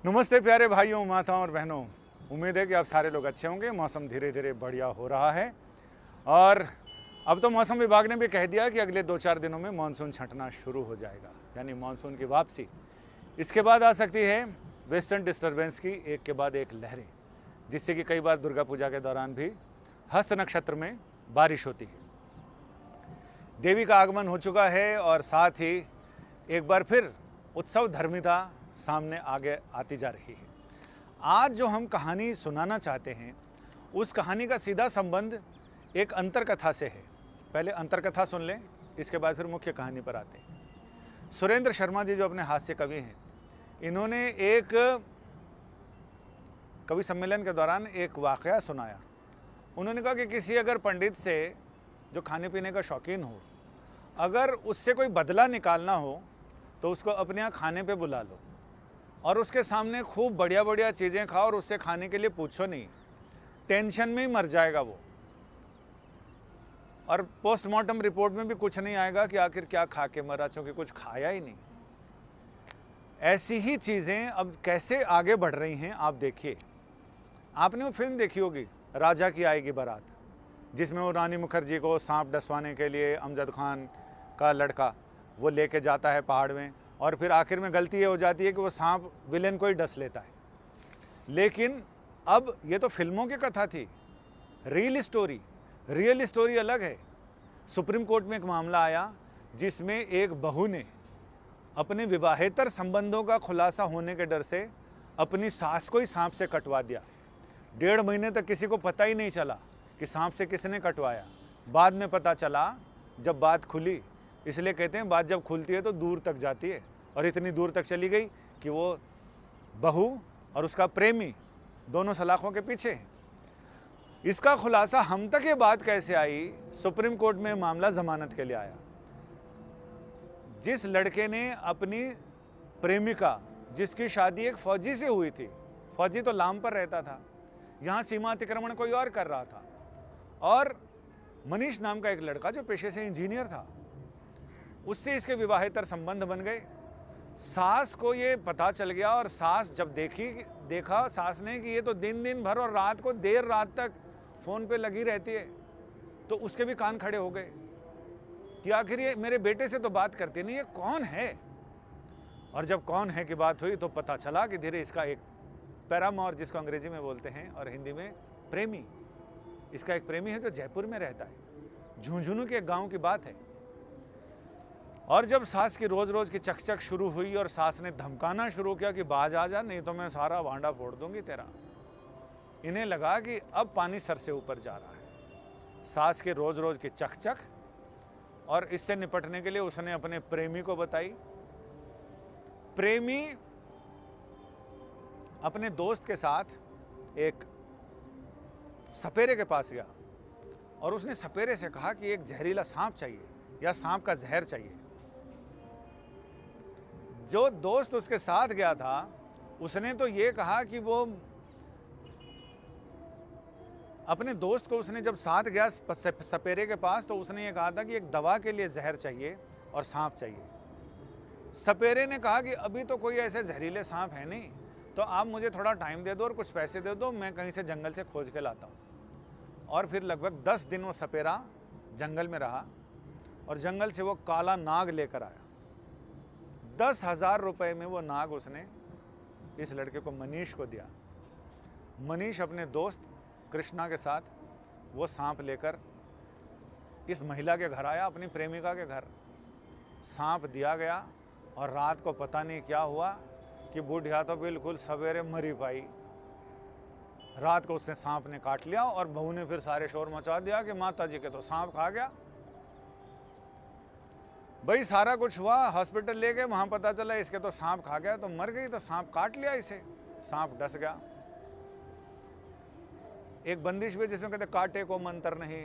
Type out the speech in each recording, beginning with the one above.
नमस्ते प्यारे भाइयों, माताओं और बहनों। उम्मीद है कि आप सारे लोग अच्छे होंगे। मौसम धीरे धीरे बढ़िया हो रहा है और अब तो मौसम विभाग ने भी कह दिया कि अगले 2-4 दिनों में मानसून छंटना शुरू हो जाएगा, यानी मानसून की वापसी। इसके बाद आ सकती है वेस्टर्न डिस्टर्बेंस की एक के बाद एक लहरें, जिससे कि कई बार दुर्गा पूजा के दौरान भी हस्त नक्षत्र में बारिश होती है। देवी का आगमन हो चुका है और साथ ही एक बार फिर उत्सव धर्मिता सामने आगे आती जा रही है। आज जो हम कहानी सुनाना चाहते हैं, उस कहानी का सीधा संबंध एक अंतरकथा से है। पहले अंतरकथा सुन लें, इसके बाद फिर मुख्य कहानी पर आते हैं। सुरेंद्र शर्मा जी जो अपने हास्य कवि हैं, इन्होंने एक कवि सम्मेलन के दौरान एक वाकया सुनाया। उन्होंने कहा कि किसी अगर पंडित से जो खाने पीने का शौकीन हो, अगर उससे कोई बदला निकालना हो तो उसको अपने यहाँ खाने पे बुला लो और उसके सामने खूब बढ़िया बढ़िया चीज़ें खाओ और उससे खाने के लिए पूछो नहीं, टेंशन में ही मर जाएगा वो। और पोस्टमार्टम रिपोर्ट में भी कुछ नहीं आएगा कि आखिर क्या खा के मरा, चूँकि कुछ खाया ही नहीं। ऐसी ही चीज़ें अब कैसे आगे बढ़ रही हैं आप देखिए। आपने वो फिल्म देखी होगी राजा की आएगी बारात, जिसमें वो रानी मुखर्जी को सांप डसवाने के लिए अमजद खान का लड़का वो लेके जाता है पहाड़ में, और फिर आखिर में गलती ये हो जाती है कि वो सांप विलेन को ही डस लेता है। लेकिन अब ये तो फिल्मों की कथा थी, रियल स्टोरी अलग है। सुप्रीम कोर्ट में एक मामला आया जिसमें एक बहू ने अपने विवाहेतर संबंधों का खुलासा होने के डर से अपनी सास को ही सांप से कटवा दिया। 1.5 महीने तक किसी को पता ही नहीं चला कि सांप से किसने कटवाया। बाद में पता चला जब बात खुली। इसलिए कहते हैं बात जब खुलती है तो दूर तक जाती है, और इतनी दूर तक चली गई कि वो बहू और उसका प्रेमी दोनों सलाखों के पीछे हैं। इसका खुलासा हम तक ये बात कैसे आई, सुप्रीम कोर्ट में मामला जमानत के लिए आया। जिस लड़के ने अपनी प्रेमिका, जिसकी शादी एक फौजी से हुई थी, फौजी तो लाम पर रहता था, यहाँ सीमा अतिक्रमण कोई और कर रहा था, और मनीष नाम का एक लड़का जो पेशे से इंजीनियर था, उससे इसके विवाहेतर संबंध बन गए। सास को ये पता चल गया और सास जब देखा सास ने कि ये तो दिन भर और रात को देर रात तक फ़ोन पे लगी रहती है, तो उसके भी कान खड़े हो गए कि आखिर ये मेरे बेटे से तो बात करती नहीं, ये कौन है। और जब कौन है की बात हुई तो पता चला कि धीरे इसका एक पैरामोर, जिसको अंग्रेजी में बोलते हैं और हिंदी में प्रेमी, इसका एक प्रेमी है जो जयपुर में रहता है। झुंझुनू के एक गाँव की बात है। और जब सास की रोज रोज की चकचक शुरू हुई और सास ने धमकाना शुरू किया कि बाज आ जा, नहीं तो मैं सारा भांडा फोड़ दूंगी तेरा, इन्हें लगा कि अब पानी सर से ऊपर जा रहा है। सास के रोज रोज की चकचक, और इससे निपटने के लिए उसने अपने प्रेमी को बताई। प्रेमी अपने दोस्त के साथ एक सपेरे के पास गया और उसने सपेरे से कहा कि एक जहरीला सांप चाहिए या सांप का जहर चाहिए। जो दोस्त उसके साथ गया था उसने तो ये कहा कि वो अपने दोस्त को, उसने जब साथ गया सपेरे के पास तो उसने ये कहा था कि एक दवा के लिए जहर चाहिए और सांप चाहिए। सपेरे ने कहा कि अभी तो कोई ऐसे जहरीले सांप है नहीं, तो आप मुझे थोड़ा टाइम दे दो और कुछ पैसे दे दो, मैं कहीं से जंगल से खोज के लाता हूँ। और फिर लगभग 10 दिन वो सपेरा जंगल में रहा और जंगल से वो काला नाग लेकर आया। 10,000 रुपये में वो नाग उसने इस लड़के को, मनीष को दिया। मनीष अपने दोस्त कृष्णा के साथ वो सांप लेकर इस महिला के घर आया, अपनी प्रेमिका के घर। सांप दिया गया और रात को पता नहीं क्या हुआ कि बुढ़िया तो बिल्कुल सवेरे मरी पाई। रात को उसने सांप ने काट लिया और बहू ने फिर सारे शोर मचा दिया कि माता जी के तो सांप खा गया। भाई सारा कुछ हुआ, हॉस्पिटल ले गए, वहाँ पता चला इसके तो सांप खा गया, तो मर गई, तो सांप काट लिया इसे, सांप डस गया। एक बंदिश भी जिसमें कहते काटे को मंत्र नहीं,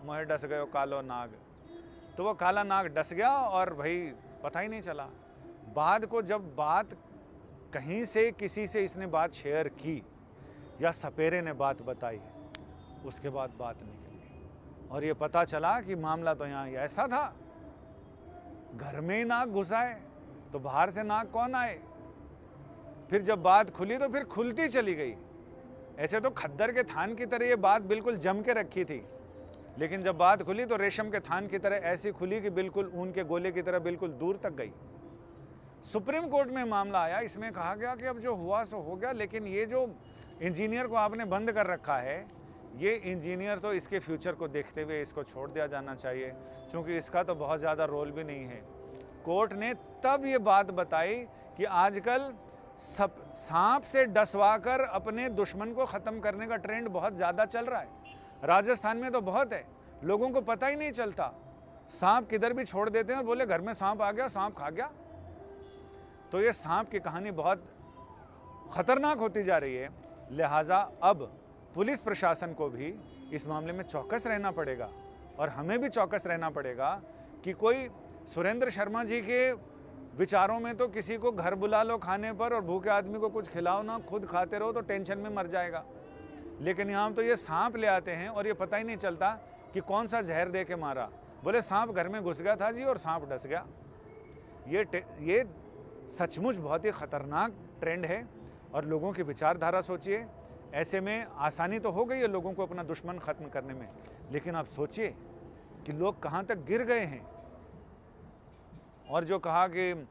मोहे डस गयो कालो नाग, तो वो काला नाग डस गया और भाई पता ही नहीं चला। बाद को जब बात कहीं से किसी से इसने बात शेयर की या सपेरे ने बात बताई, उसके बाद बात निकली और ये पता चला कि मामला तो यहाँ ऐसा था, घर में ही नाग घुसा है तो बाहर से नाग कौन आए। फिर जब बात खुली तो फिर खुलती चली गई। ऐसे तो खद्दर के थान की तरह ये बात बिल्कुल जम के रखी थी, लेकिन जब बात खुली तो रेशम के थान की तरह ऐसी खुली कि बिल्कुल ऊन के गोले की तरह बिल्कुल दूर तक गई। सुप्रीम कोर्ट में मामला आया, इसमें कहा गया कि अब जो हुआ सो हो गया, लेकिन ये जो इंजीनियर को आपने बंद कर रखा है, ये इंजीनियर तो इसके फ्यूचर को देखते हुए इसको छोड़ दिया जाना चाहिए, क्योंकि इसका तो बहुत ज़्यादा रोल भी नहीं है। कोर्ट ने तब ये बात बताई कि आजकल सब सांप से डसवा कर अपने दुश्मन को ख़त्म करने का ट्रेंड बहुत ज़्यादा चल रहा है। राजस्थान में तो बहुत है, लोगों को पता ही नहीं चलता, सांप किधर भी छोड़ देते हैं और बोले घर में सांप आ गया, सांप खा गया। तो ये सांप की कहानी बहुत ख़तरनाक होती जा रही है। लिहाजा अब पुलिस प्रशासन को भी इस मामले में चौकस रहना पड़ेगा, और हमें भी चौकस रहना पड़ेगा कि कोई सुरेंद्र शर्मा जी के विचारों में तो किसी को घर बुला लो खाने पर और भूखे आदमी को कुछ खिलाओ ना, खुद खाते रहो तो टेंशन में मर जाएगा। लेकिन यहाँ तो ये सांप ले आते हैं और ये पता ही नहीं चलता कि कौन सा जहर दे के मारा। बोले सांप घर में घुस गया था जी और सांप डस गया। ये सचमुच बहुत ही ख़तरनाक ट्रेंड है, और लोगों की विचारधारा सोचिए। ऐसे में आसानी तो हो गई है लोगों को अपना दुश्मन ख़त्म करने में, लेकिन आप सोचिए कि लोग कहाँ तक गिर गए हैं। और जो कहा कि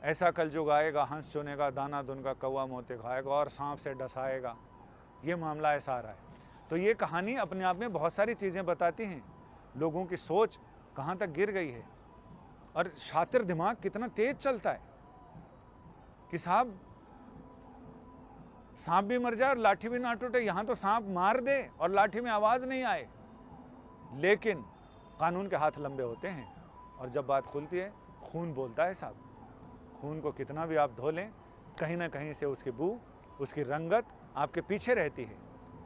ऐसा कलयुग आएगा, हंस चुनेगा, दाना दुनका, कौवा मोते खाएगा और सांप से डसाएगा, ये मामला ऐसा आ रहा है। तो ये कहानी अपने आप में बहुत सारी चीज़ें बताती हैं, लोगों की सोच कहाँ तक गिर गई है, और शातिर दिमाग कितना तेज चलता है कि साहब सांप भी मर जाए और लाठी भी ना टूटे। यहाँ तो सांप मार दे और लाठी में आवाज़ नहीं आए, लेकिन कानून के हाथ लंबे होते हैं, और जब बात खुलती है खून बोलता है साहब। खून को कितना भी आप धो लें, कहीं ना कहीं से उसकी बू, उसकी रंगत आपके पीछे रहती है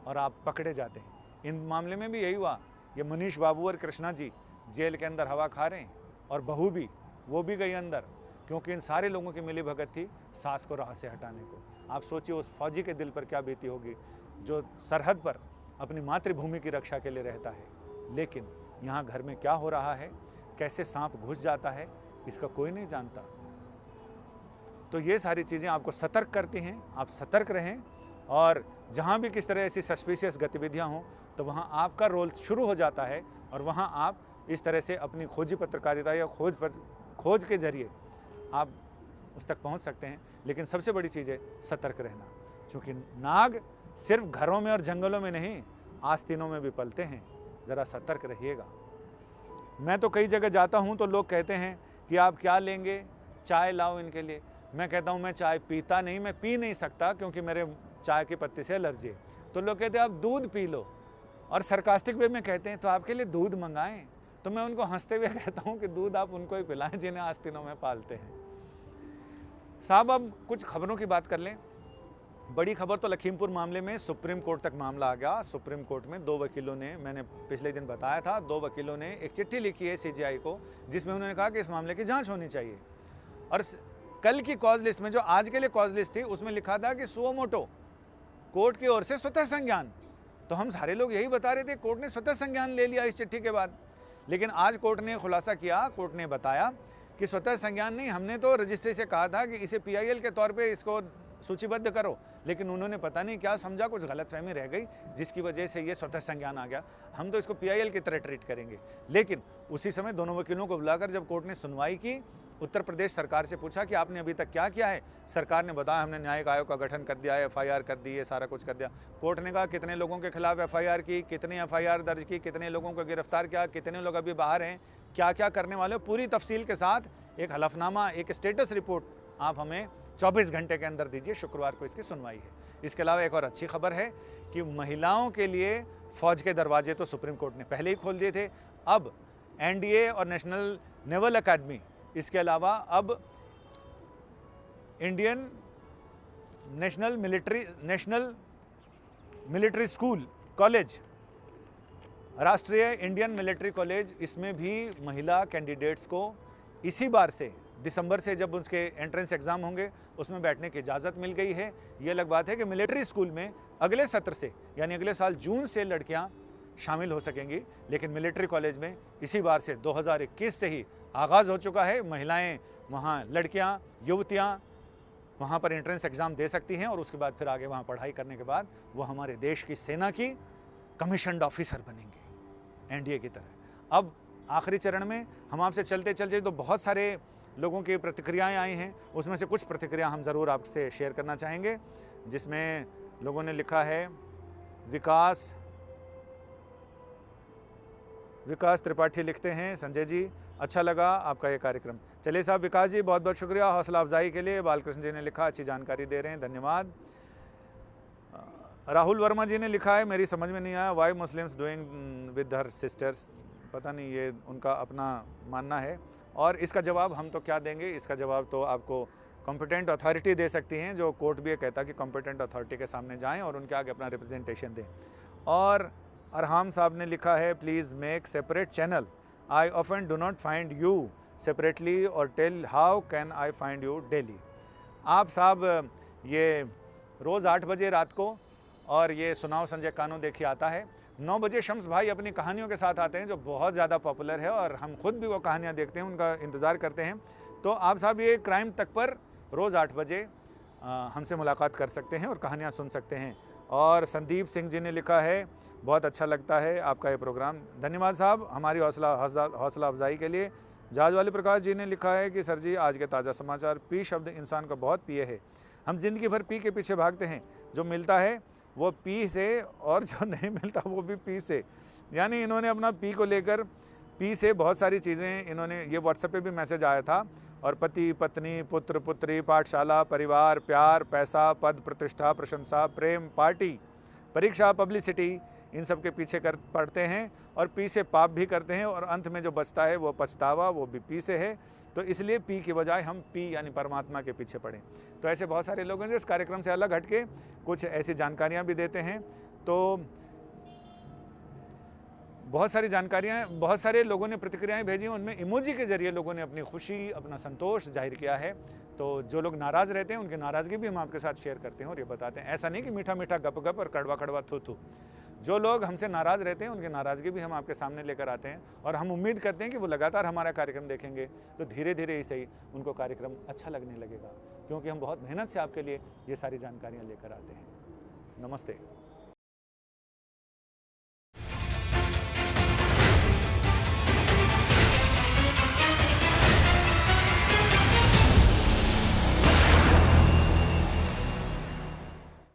और आप पकड़े जाते हैं। इन मामले में भी यही हुआ। ये मनीष बाबू और कृष्णा जी जेल के अंदर हवा खा रहे हैं, और बहू भी, वो भी गई अंदर, क्योंकि इन सारे लोगों की मिली भगत थी सास को राह से हटाने को। आप सोचिए उस फौजी के दिल पर क्या बीती होगी जो सरहद पर अपनी मातृभूमि की रक्षा के लिए रहता है। लेकिन यहाँ घर में क्या हो रहा है, कैसे सांप घुस जाता है, इसका कोई नहीं जानता। तो ये सारी चीज़ें आपको सतर्क करती हैं, आप सतर्क रहें, और जहाँ भी किस तरह ऐसी सस्पिशियस गतिविधियाँ हों तो वहाँ आपका रोल शुरू हो जाता है, और वहाँ आप इस तरह से अपनी खोजी पत्रकारिता या खोज के जरिए आप उस तक पहुँच सकते हैं। लेकिन सबसे बड़ी चीज़ है सतर्क रहना, क्योंकि नाग सिर्फ घरों में और जंगलों में नहीं, आस्तीनों में भी पलते हैं। ज़रा सतर्क रहिएगा। मैं तो कई जगह जाता हूँ तो लोग कहते हैं कि आप क्या लेंगे, चाय लाओ इनके लिए। मैं कहता हूँ मैं चाय पीता नहीं, मैं पी नहीं सकता क्योंकि मेरे चाय की पत्ती से एलर्जी है। तो लोग कहते हैं आप दूध पी लो, और सरकास्टिक वे में कहते हैं तो आपके लिए दूध मंगाएं। तो मैं उनको हंसते हुए कहता हूँ कि दूध आप उनको ही पिलाएं जिन्हें आस्तीनों में पालते हैं। साहब अब कुछ खबरों की बात कर लें। बड़ी खबर तो लखीमपुर मामले में सुप्रीम कोर्ट तक मामला आ गया। सुप्रीम कोर्ट में 2 वकीलों ने, मैंने पिछले दिन बताया था, 2 वकीलों ने एक चिट्ठी लिखी है सीजीआई को, जिसमें उन्होंने कहा कि इस मामले की जांच होनी चाहिए। और कल की कॉज लिस्ट में, जो आज के लिए कॉज लिस्ट थी, उसमें लिखा था कि सुओ मोटो, कोर्ट की ओर से स्वतः संज्ञान। तो हम सारे लोग यही बता रहे थे कोर्ट ने स्वतः संज्ञान ले लिया इस चिट्ठी के बाद। लेकिन आज कोर्ट ने खुलासा किया, कोर्ट ने बताया कि स्वतः संज्ञान नहीं, हमने तो रजिस्ट्री से कहा था कि इसे पीआईएल के तौर पे इसको सूचीबद्ध करो, लेकिन उन्होंने पता नहीं क्या समझा, कुछ गलतफहमी रह गई जिसकी वजह से ये स्वतः संज्ञान आ गया। हम तो इसको पीआईएल की तरह ट्रीट करेंगे। लेकिन उसी समय दोनों वकीलों को बुलाकर जब कोर्ट ने सुनवाई की, उत्तर प्रदेश सरकार से पूछा कि आपने अभी तक क्या किया है। सरकार ने बताया हमने न्यायिक आयोग का गठन कर दिया है, एफआईआर कर दी है, सारा कुछ कर दिया। कोर्ट ने कहा कितने लोगों के खिलाफ एफआईआर की, कितनी एफआईआर दर्ज की, कितने लोगों को गिरफ्तार किया, कितने लोग अभी बाहर हैं, क्या क्या करने वाले, पूरी तफसील के साथ एक हलफनामा, एक स्टेटस रिपोर्ट आप हमें 24 घंटे के अंदर दीजिए। शुक्रवार को इसकी सुनवाई है। इसके अलावा एक और अच्छी खबर है कि महिलाओं के लिए फौज के दरवाजे तो सुप्रीम कोर्ट ने पहले ही खोल दिए थे। अब एनडीए और नेशनल नेवल अकेडमी, इसके अलावा अब Indian national military school college, राष्ट्रीय इंडियन मिलिट्री कॉलेज, इसमें भी महिला कैंडिडेट्स को इसी बार से, दिसंबर से जब उसके एंट्रेंस एग्ज़ाम होंगे, उसमें बैठने की इजाज़त मिल गई है। ये अलग बात है कि मिलिट्री स्कूल में अगले सत्र से, यानी अगले साल जून से लड़कियां शामिल हो सकेंगी, लेकिन मिलिट्री कॉलेज में इसी बार से 2021 से ही आगाज़ हो चुका है। महिलाएं वहाँ, लड़कियां, युवतियां वहाँ पर एंट्रेंस एग्ज़ाम दे सकती हैं और उसके बाद फिर आगे वहाँ पढ़ाई करने के बाद वो हमारे देश की सेना की कमीशन्ड ऑफिसर बनेंगे, एनडीए की तरह। अब आखिरी चरण में हम आपसे चलते चलते तो बहुत सारे लोगों की प्रतिक्रियाएं आई हैं, उसमें से कुछ प्रतिक्रिया हम ज़रूर आपसे शेयर करना चाहेंगे, जिसमें लोगों ने लिखा है विकास त्रिपाठी लिखते हैं, संजय जी अच्छा लगा आपका ये कार्यक्रम। चलिए साहब, विकास जी बहुत बहुत शुक्रिया हौसला अफजाई के लिए। बालकृष्ण जी ने लिखा अच्छी जानकारी दे रहे हैं, धन्यवाद। राहुल वर्मा जी ने लिखा है मेरी समझ में नहीं आया, why Muslims doing with her sisters, पता नहीं, ये उनका अपना मानना है। और इसका जवाब हम तो क्या देंगे, इसका जवाब तो आपको कॉम्पिटेंट अथॉरिटी दे सकती हैं, जो कोर्ट भी ये कहता है कि कॉम्पिटेंट अथॉरिटी के सामने जाएं और उनके आगे अपना रिप्रेजेंटेशन दें। और अरहाम साहब ने लिखा है please make separate channel, I often do not find you separately और tell how can I find you daily. आप साहब ये रोज़ 8 बजे रात को और ये सुनाओ संजय कानू देखिए आता है, 9 बजे शम्स भाई अपनी कहानियों के साथ आते हैं जो बहुत ज़्यादा पॉपुलर है और हम खुद भी वो कहानियाँ देखते हैं, उनका इंतज़ार करते हैं। तो आप साहब ये क्राइम तक पर रोज़ 8 बजे हमसे मुलाकात कर सकते हैं और कहानियाँ सुन सकते हैं। और संदीप सिंह जी ने लिखा है बहुत अच्छा लगता है आपका ये प्रोग्राम, धन्यवाद साहब हमारी हौसला अफजाई के लिए। जहाज वाले प्रकाश जी ने लिखा है कि सर जी आज के ताज़ा समाचार, पी शब्द इंसान का बहुत प्रिय है, हम ज़िंदगी भर पी के पीछे भागते हैं, जो मिलता है वो पी से और जो नहीं मिलता वो भी पी से। यानी इन्होंने अपना पी को लेकर पी से बहुत सारी चीज़ें इन्होंने, ये व्हाट्सएप पे भी मैसेज आया था, और पति पत्नी पुत्र पुत्री पाठशाला परिवार प्यार पैसा पद प्रतिष्ठा प्रशंसा प्रेम पार्टी परीक्षा पब्लिसिटी, इन सब के पीछे कर पड़ते हैं और पी से पाप भी करते हैं और अंत में जो बचता है वो पछतावा, वो भी पी से है। तो इसलिए पी की बजाय हम पी यानी परमात्मा के पीछे पड़ें। तो ऐसे बहुत सारे लोग हैं जो इस कार्यक्रम से अलग हटके कुछ ऐसी जानकारियाँ भी देते हैं। तो बहुत सारी जानकारियाँ, बहुत सारे लोगों ने प्रतिक्रियाएं भेजी, उनमें इमोजी के जरिए लोगों ने अपनी खुशी अपना संतोष जाहिर किया है। तो जो लोग नाराज़ रहते हैं उनकी नाराज़गी भी हम आपके साथ शेयर करते हैं और ये बताते हैं, ऐसा नहीं कि मीठा मीठा गप गप और कड़वा कड़वा थू थू। जो लोग हमसे नाराज़ रहते हैं उनकी नाराज़गी भी हम आपके सामने लेकर आते हैं और हम उम्मीद करते हैं कि वो लगातार हमारा कार्यक्रम देखेंगे तो धीरे धीरे ही सही उनको कार्यक्रम अच्छा लगने लगेगा, क्योंकि हम बहुत मेहनत से आपके लिए ये सारी जानकारियाँ लेकर आते हैं। नमस्ते।